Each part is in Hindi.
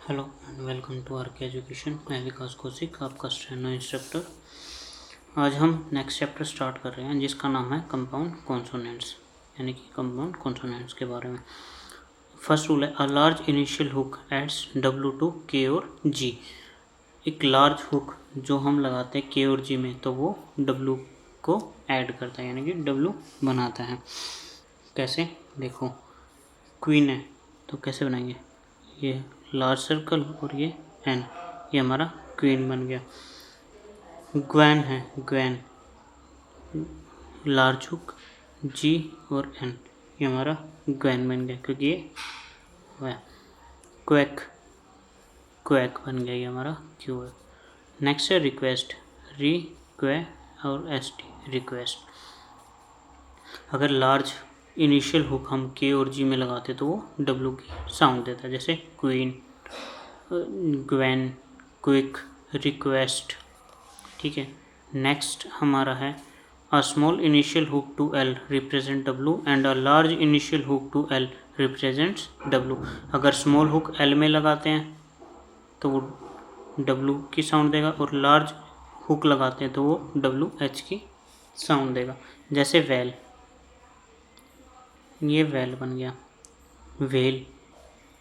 Hello and welcome to R K education. मैं विकास कौशिक, आपका स्टेनो इंस्ट्रक्टर। आज हम नेक्स्ट चैप्टर स्टार्ट कर रहे हैं जिसका नाम है कंपाउंड कॉन्सोनेंट्स, यानी कि कंपाउंड कॉन्सोनेंट्स के बारे में। फर्स्ट रूल है, a large initial hook adds W to K और G। एक लार्ज हुक जो हम लगाते हैं K और G में, तो वो W को ऐड करता है, यानी कि W बनाता है। कैसे? देखो, क्वीन है तो कैसे बनाएंगे, ये लार्ज सर्कल और ये एन, ये हमारा क्वीन बन गया। ग्वैन है, ग्वैन लार्ज हुक जी और एन, ये हमारा ग्वैन बन गया क्योंकि ये है। क्वैक, क्वैक बन गया, ये हमारा क्यू है। नेक्स्ट है रिक्वेस्ट, री क्वे और एस टी, रिक्वेस्ट। अगर लार्ज इनिशियल हुक हम के और जी में लगाते तो वो डब्ल्यू की साउंड देता है, जैसे क्वीन, ग्वैन, क्विक, रिक्वेस्ट। ठीक है। नेक्स्ट हमारा है, a small initial hook to L represent W and a large initial hook to L represents W. अगर स्मॉल हुक एल में लगाते हैं तो वो डब्ल्यू की साउंड देगा, और लार्ज हुक लगाते हैं तो वो डब्ल्यू एच की साउंड देगा। जैसे वेल, ये वेल बन गया। वेल,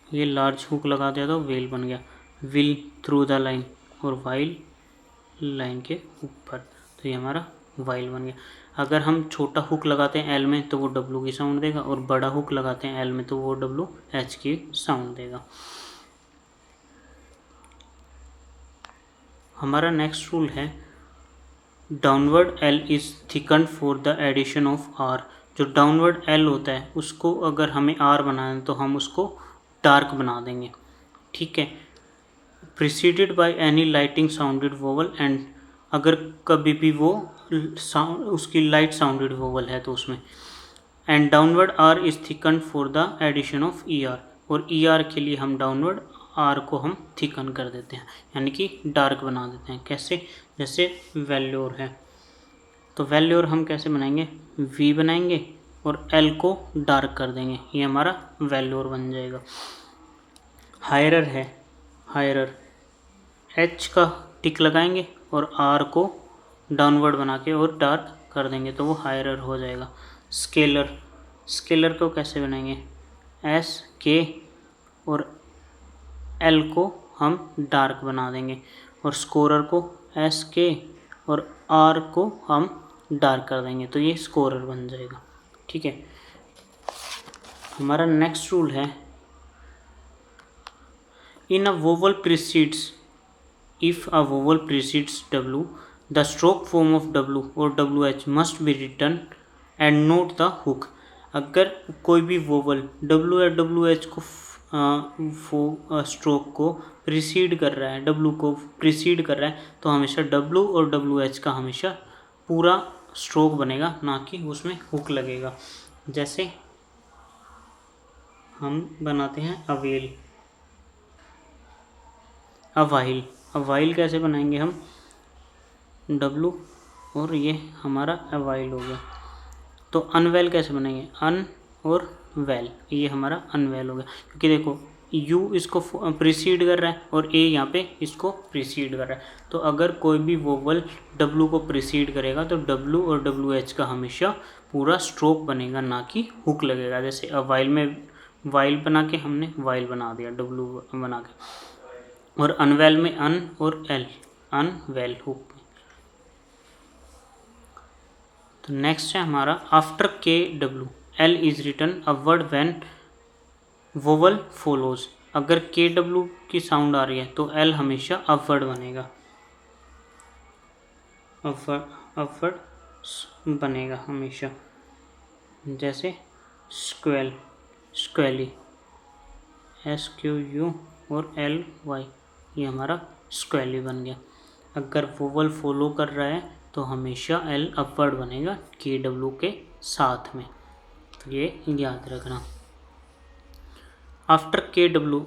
ये लार्ज हुक लगा दिया तो वेल बन गया। विल थ्रू द लाइन, और वाइल लाइन के ऊपर, तो ये हमारा वाइल बन गया। अगर हम छोटा हुक लगाते हैं एल में तो वो डब्ल्यू की साउंड देगा, और बड़ा हुक लगाते हैं एल में तो वो डब्ल्यू एच की साउंड देगा। हमारा नेक्स्ट रूल है, downward L is thickened for the addition of R. जो डाउनवर्ड एल होता है उसको अगर हमें आर बनाना है तो हम उसको डार्क बना देंगे। ठीक है। Preceded by any lighting sounded vowel, and अगर कभी भी वो साउंड उसकी लाइट साउंडेड वोवल है तो उसमें, and downward R is thicken for the addition of E R, और ई आर के लिए हम डाउनवर्ड आर को हम थिकन कर देते हैं, यानी कि डार्क बना देते हैं। कैसे? जैसे वैल्योर है, तो वैल्योर हम कैसे बनाएंगे, वी बनाएंगे और एल को डार्क कर देंगे, ये हमारा वैल्योर बन जाएगा। हायरर है, हायरर एच का टिक लगाएंगे और आर को डाउनवर्ड बना के और डार्क कर देंगे तो वो हायरर हो जाएगा। स्केलर, स्केलर को कैसे बनाएंगे, एस के और एल को हम डार्क बना देंगे, और स्कोरर को एस के और आर को हम डार्क कर देंगे तो ये स्कोरर बन जाएगा। ठीक है। हमारा नेक्स्ट रूल है, in a vowel precedes, if a vowel precedes W, the stroke form of W or WH must be written and note the hook। अगर कोई भी वोवल W या WH को स्ट्रोक को प्रीसीड कर रहा है, W को प्रीसीड कर रहा है, तो हमेशा W और WH का हमेशा पूरा स्ट्रोक बनेगा, ना कि उसमें हुक लगेगा। जैसे हम बनाते हैं अवेल, अवाइल। अवाइल कैसे बनाएंगे हम, W और ये हमारा अवाइल हो गया। तो अनवेल कैसे बनाएंगे, अन और वेल, ये हमारा अनवेल हो गया, क्योंकि देखो U इसको प्रीसीड कर रहा है और A यहाँ पे इसको प्रीसीड कर रहा है। तो अगर कोई भी वोवल W को प्रीसीड करेगा तो W और WH का हमेशा पूरा स्ट्रोक बनेगा, ना कि हुक लगेगा। जैसे अवाइल में वाइल बना के हमने वाइल बना दिया W बना के, और अनवेल में अन और एल, अनवेल हुक। तो नेक्स्ट है हमारा, after K W L is written a word when vowel follows. अगर के डब्ल्यू की साउंड आ रही है तो एल हमेशा अपवर्ड बनेगा, अपवर्ड बनेगा हमेशा। जैसे स्क्वेल, स्क्वेली, SQU और LY, ये हमारा स्क्वेली बन गया। अगर वोवल फॉलो कर रहा है तो हमेशा एल अपवर्ड बनेगा KW के साथ में, तो ये याद रखना। After KW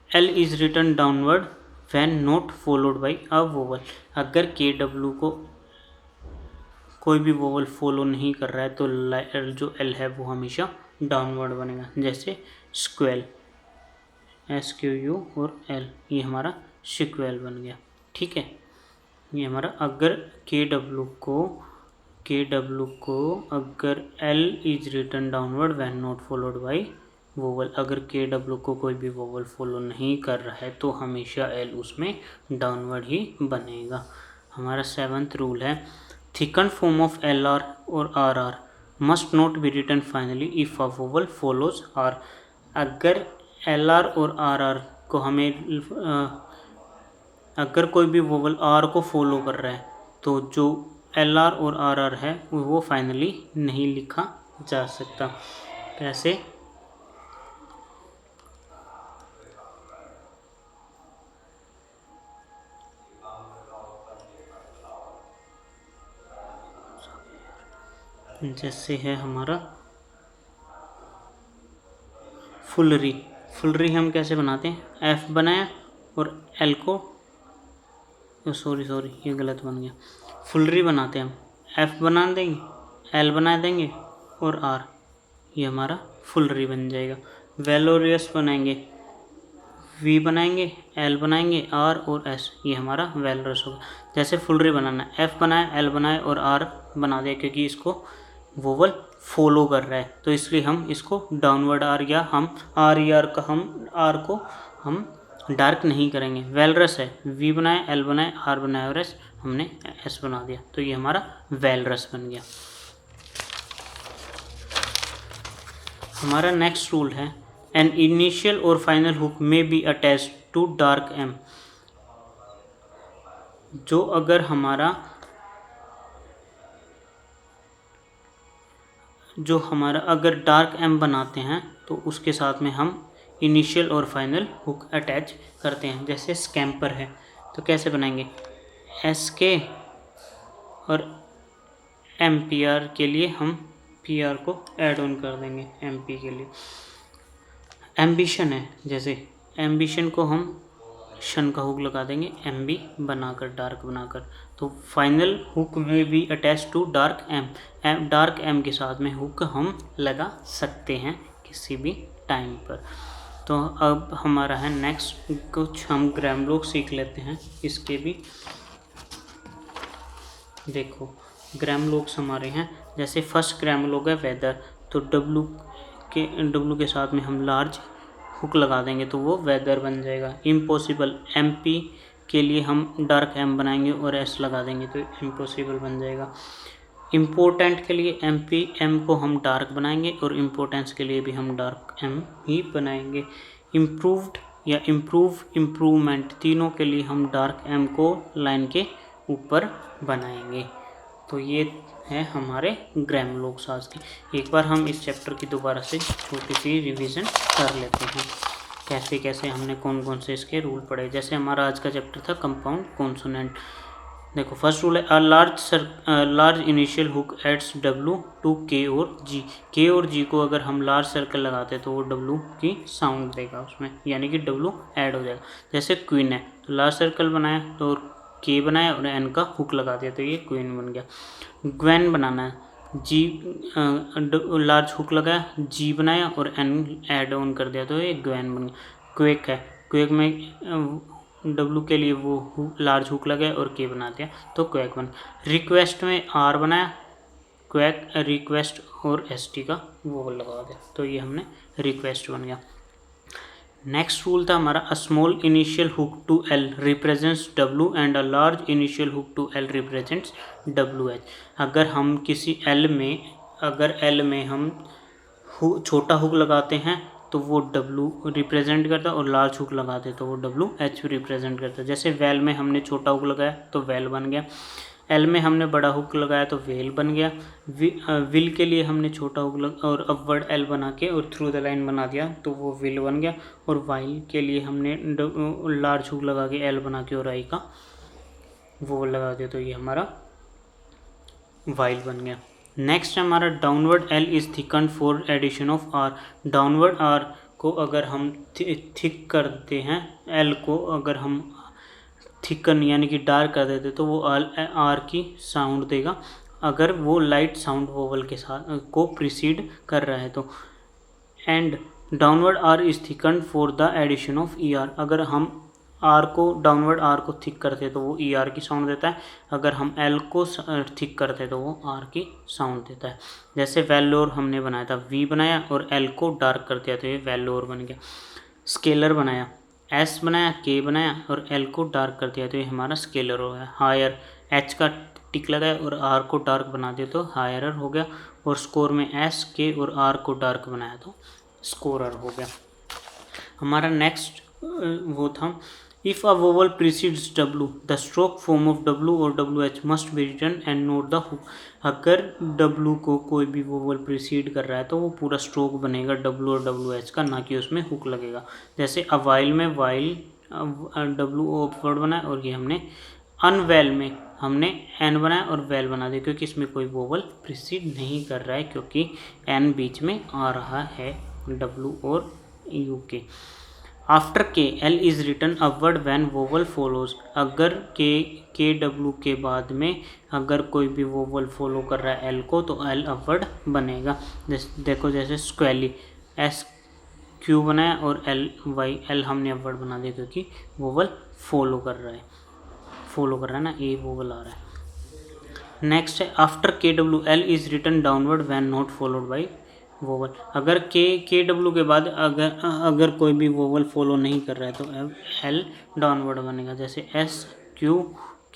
L is written downward when not followed by a vowel. अगर KW को कोई भी वोवल फॉलो नहीं कर रहा है तो जो एल है वो हमेशा डाउनवर्ड बनेगा। जैसे स्क्वेल, SQU और L, ये हमारा सिक्वेल बन गया। ठीक है, ये हमारा अगर KW को अगर L is written downward when not followed by vowel, अगर KW को कोई भी वोवल फॉलो नहीं कर रहा है तो हमेशा L उसमें डाउनवर्ड ही बनेगा। हमारा 7th रूल है, थिकन फॉर्म ऑफ LR और RR must not be written finally if a vowel follows R। अगर LR और RR को हमें अगर कोई भी वोवल R को फॉलो कर रहा है तो जो LR और RR है वो फाइनली नहीं लिखा जा सकता। कैसे? जैसे है हमारा फुलरी हम कैसे बनाते हैं, F बनाया और L को सॉरी ये गलत बन गया। फुलरी बनाते हैं हम, F बना देंगे, L बना देंगे और R, ये हमारा फुलरी बन जाएगा। वेलोरियस बनाएंगे, V बनाएंगे, L बनाएंगे, R और S, ये हमारा वेलरस होगा। जैसे फुलरी बनाना है, F बनाया, L बनाया और R बना दिया, क्योंकि इसको वोवल फॉलो कर रहा है तो इसलिए हम इसको डाउनवर्ड R या हम R को हम डार्क नहीं करेंगे। वेलरस है, V बनाया, L बनाया, R बनाया और S हमने S बना दिया, तो ये हमारा वेलरस बन गया। हमारा नेक्स्ट रूल है, एन इनिशियल और फाइनल हुक में be attached to dark M। जो हमारा अगर डार्क M बनाते हैं तो उसके साथ में हम इनिशियल और फाइनल हुक अटैच करते हैं। जैसे स्कैम्पर है तो कैसे बनाएंगे, SK और MPR के लिए हम PR को ऐड ऑन कर देंगे MP के लिए। एम्बिशन है, जैसे एम्बिशन को हम शन का हुक लगा देंगे MB बनाकर, डार्क बनाकर, तो फाइनल हुक में भी अटैच टू डार्क M के साथ में हुक हम लगा सकते हैं किसी भी टाइम पर। तो अब हमारा है नेक्स्ट, कुछ हम ग्रामर सीख लेते हैं इसके भी। देखो ग्रामर हमारे हैं, जैसे फर्स्ट ग्रामर है वेदर, तो W के साथ में हम लार्ज हुक लगा देंगे तो वो वेदर बन जाएगा। इम्पॉसिबल, MP के लिए हम डार्क M बनाएंगे और S लगा देंगे तो इम्पॉसिबल बन जाएगा। इम्पोर्टेंट के लिए M को हम डार्क बनाएंगे और इम्पोर्टेंस के लिए भी हम डार्क M ही बनाएंगे। इम्प्रूव्ड या इम्प्रूवमेंट, तीनों के लिए हम डार्क M को लाइन के ऊपर बनाएंगे। तो ये है हमारे ग्रामर आज की। एक बार हम इस चैप्टर की दोबारा से छोटी सी रिवीजन कर लेते हैं, कैसे कैसे हमने कौन से इसके रूल पढ़े। जैसे हमारा आज का चैप्टर था कंपाउंड कॉन्सोनेंट। देखो फर्स्ट रूल है, a large initial hook adds W to K और G और G को अगर हम लार्ज सर्कल लगाते हैं तो वो W की साउंड देगा उसमें, यानी कि W ऐड हो जाएगा। जैसे क्वीन है तो लार्ज सर्कल बनाया तो K बनाया और N का हुक लगा दिया तो ये क्वीन बन गया। ग्वेन बनाना है, G लार्ज हुक लगाया, G बनाया और N ऐड ऑन कर दिया तो ये ग्वेन बन गया। क्वेक है, क्वेक में W के लिए वो लार्ज हुक लगाया और K बना दिया तो क्वेक बन। रिक्वेस्ट में R बनाया, क्वेक रिक्वेस्ट और ST का वो लगा दिया तो ये हमने रिक्वेस्ट बन गया। नेक्स्ट रूल था हमारा, a small initial hook to L represents W and a large initial hook to L represents WH। अगर हम किसी L में हम छोटा हुक लगाते हैं तो वो W रिप्रेजेंट करता है और लार्ज हुक लगाते तो वो WH रिप्रेजेंट करता है। जैसे वेल में हमने छोटा हुक लगाया तो वेल बन गया, L में हमने बड़ा हुक लगाया तो वेल बन गया। विल के लिए हमने छोटा हुक और अपवर्ड L बना के और थ्रू द लाइन बना दिया तो वो विल बन गया। और वाइल के लिए हमने लार्ज हुक लगा के L बना के और आई का वो लगा दिया तो ये हमारा वाइल बन गया। नेक्स्ट हमारा downward L is thicken for addition of R। Downward R को अगर हम थिक करते हैं, L को अगर हम थिकन यानी कि डार्क कर देते तो वो R की साउंड देगा अगर वो लाइट साउंड वोवल के साथ को प्रीसीड कर रहा है तो। And downward R is thickened for the addition of E R. अगर हम आर को डाउनवर्ड आर को थिक करते तो वो ई आर की साउंड देता है, अगर हम एल को थिक करते तो वो आर की साउंड देता है। जैसे वेलोर हमने बनाया था, वी बनाया और एल को डार्क कर दिया तो ये वेलोर बन गया। स्केलर बनाया, एस बनाया, के बनाया और एल को डार्क कर दिया तो ये हमारा स्केलर हो गया। हायर, एच का टिक लगाया और आर को डार्क बना दिया तो हायरर हो गया। और स्कोर में एस, के और आर को डार्क बनाया तो स्कोरर हो गया। हमारा नेक्स्ट वो था, if a vowel precedes W the stroke form of W और W H must be written and not the hook. अगर डब्लू को कोई भी वोवल प्रीसीड कर रहा है तो वो पूरा स्ट्रोक बनेगा डब्लू और डब्लू एच का, ना कि उसमें हुक लगेगा। जैसे अवाइल में वाइल डब्लू वर्ड बनाया और ये हमने अनवेल में हमने एन बनाया और वेल बना दिया, क्योंकि इसमें कोई वोवल प्रीसीड नहीं कर रहा है क्योंकि एन बीच में आ रहा है डब्लू और you K. After K L is written upward when vowel follows. अगर के डब्लू के बाद में अगर कोई भी वोवल फॉलो कर रहा है एल को तो एल अपवर्ड बनेगा। जैसे देखो, जैसे स्क्वेली, एस क्यू बनाया और एल वाई, एल हमने अपवर्ड बना दिया क्योंकि वोवल फॉलो कर रहा है ना, ए वोवल आ रहा है। नेक्स्ट है, after K W L is written downward when not followed by vowel. अगर के डब्लू के बाद अगर कोई भी वोवल फॉलो नहीं कर रहा है तो एल डाउनवर्ड बनेगा। जैसे एस, क्यू,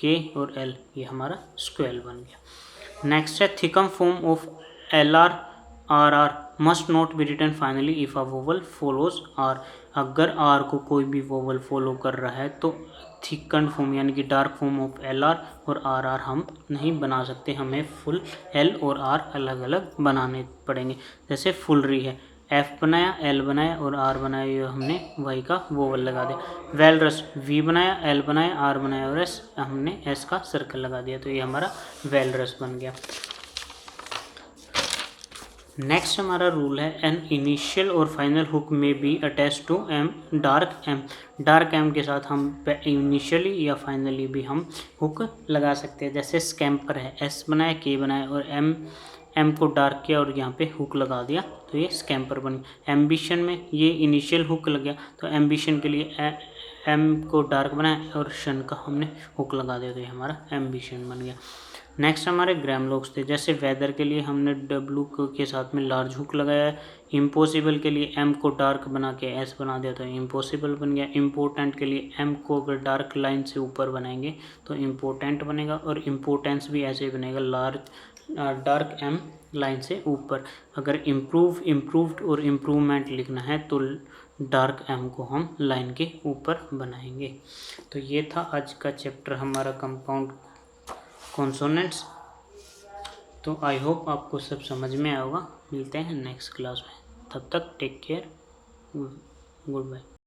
के और एल, ये हमारा स्क्वेल बन गया। नेक्स्ट है, thickened form of L R R must not be written finally if a vowel follows R. अगर आर को कोई भी वोवल फॉलो कर रहा है तो थिकन फॉर्म यानी कि dark form of L are और आर हम नहीं बना सकते, हमें फुल एल और आर अलग अलग बनाने पड़ेंगे। जैसे फुलरी है, एफ बनाया, एल बनाया और आर बनाया, ये हमने वाई का वोवल लगा दिया। वेलरस, वी बनाया, एल बनाया, आर बनाया और एस, हमने एस का सर्कल लगा दिया तो ये हमारा वेलरस बन गया। नेक्स्ट हमारा रूल है, एन इनिशियल और फाइनल हुक में be attach to M dark M. Dark M के साथ हम इनिशियली या फाइनली भी हम हुक लगा सकते हैं। जैसे स्कैम्पर है, एस बनाया, के बनाया और एम को डार्क किया और यहाँ पे हुक लगा दिया तो ये स्कैम्पर बन गया। एम्बिशन में ये इनिशियल हुक लग गया तो एम्बिशन के लिए एम को डार्क बनाया और शन का हमने हुक लगा दिया तो ये हमारा एम्बिशन बन गया। नेक्स्ट हमारे ग्रामलॉक्स थे, जैसे वेदर के लिए हमने डब्लू के साथ में लार्ज हुक लगाया है। इम्पॉसिबल के लिए एम को डार्क बना के एस बना दिया तो इम्पॉसिबल बन गया। इम्पोर्टेंट के लिए एम को अगर डार्क लाइन से ऊपर बनाएंगे तो इम्पोर्टेंट बनेगा और इम्पोर्टेंस भी ऐसे ही बनेगा, डार्क एम लाइन से ऊपर। अगर इम्प्रूव्ड और इम्प्रूवमेंट लिखना है तो डार्क एम को हम लाइन के ऊपर बनाएंगे। तो ये था आज का चैप्टर हमारा कंपाउंड कॉन्सोनेंट्स। तो आई होप आपको सब समझ में आएगा। मिलते हैं नेक्स्ट क्लास में, तब तक टेक केयर, गुड बाय।